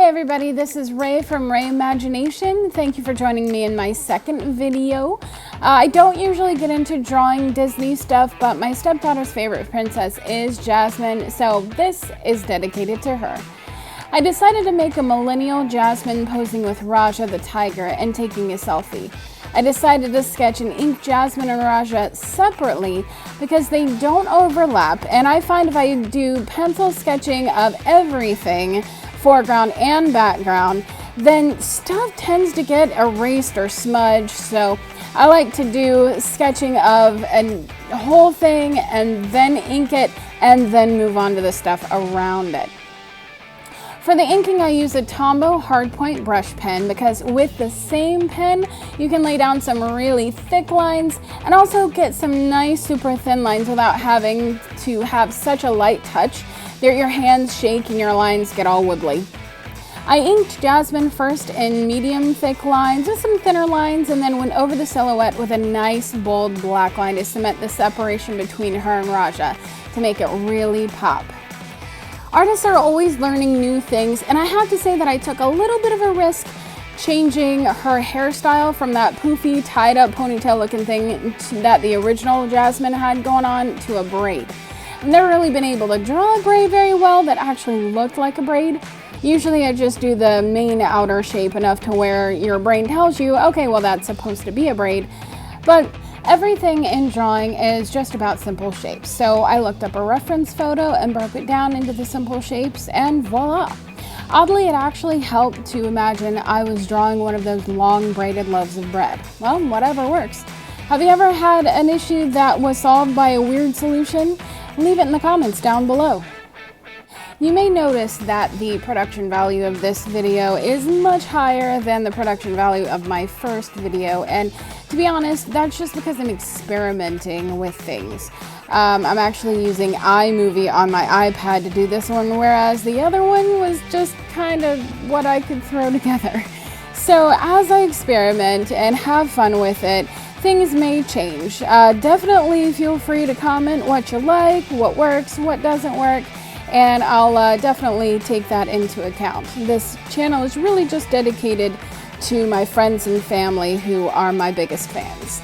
everybody, this is Ray from Ray Imagination. Thank you for joining me in my second video. I don't usually get into drawing Disney stuff, but my stepdaughter's favorite princess is Jasmine, so this is dedicated to her. I decided to make a Millennial Jasmine posing with Raja the tiger and taking a selfie. I decided to sketch and ink Jasmine and Raja separately because they don't overlap, and I find if I do pencil sketching of everything, foreground and background, then stuff tends to get erased or smudged. So I like to do sketching of a whole thing and then ink it and then move on to the stuff around it. For the inking, I use a Tombow hardpoint brush pen because with the same pen, you can lay down some really thick lines and also get some nice super thin lines without having to have such a light touch that your hands shake and your lines get all wibbly. I inked Jasmine first in medium thick lines with some thinner lines, and then went over the silhouette with a nice bold black line to cement the separation between her and Raja to make it really pop. Artists are always learning new things, and I have to say that I took a little bit of a risk changing her hairstyle from that poofy tied up ponytail looking thing that the original Jasmine had going on to a braid. I've never really been able to draw a braid very well that actually looked like a braid. Usually I just do the main outer shape enough to where your brain tells you, okay, well that's supposed to be a braid. But everything in drawing is just about simple shapes. So I looked up a reference photo and broke it down into the simple shapes, and voila. Oddly, it actually helped to imagine I was drawing one of those long braided loaves of bread. Well, whatever works. Have you ever had an issue that was solved by a weird solution? Leave it in the comments down below. You may notice that the production value of this video is much higher than the production value of my first video, and to be honest, that's just because I'm experimenting with things. I'm actually using iMovie on my iPad to do this one, whereas the other one was just kind of what I could throw together. So as I experiment and have fun with it, things may change. Definitely feel free to comment what you like, what works, what doesn't work, and I'll definitely take that into account. This channel is really just dedicated to my friends and family who are my biggest fans.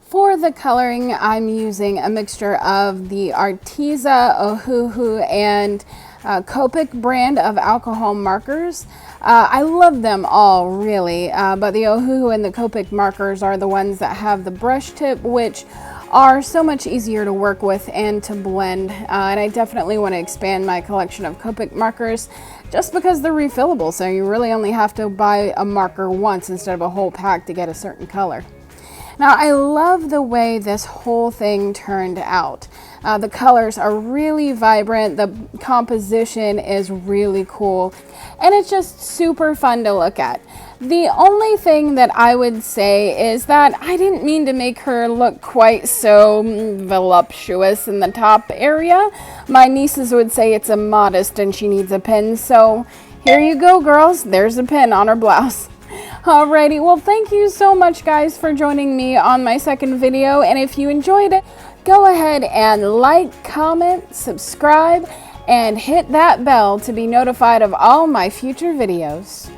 For the coloring, I'm using a mixture of the Arteza, Ohuhu, and Copic brand of alcohol markers. I love them all, really, but the Ohuhu and the Copic markers are the ones that have the brush tip, which are so much easier to work with and to blend. And I definitely want to expand my collection of Copic markers just because they're refillable, so you really only have to buy a marker once instead of a whole pack to get a certain color. Now, I love the way this whole thing turned out. The colors are really vibrant, the composition is really cool, and it's just super fun to look at. The only thing that I would say is that I didn't mean to make her look quite so voluptuous in the top area. My nieces would say it's immodest and she needs a pin, so here you go, girls. There's a pin on her blouse. Alrighty, well, thank you so much, guys, for joining me on my second video, and if you enjoyed it, go ahead and like, comment, subscribe, and hit that bell to be notified of all my future videos.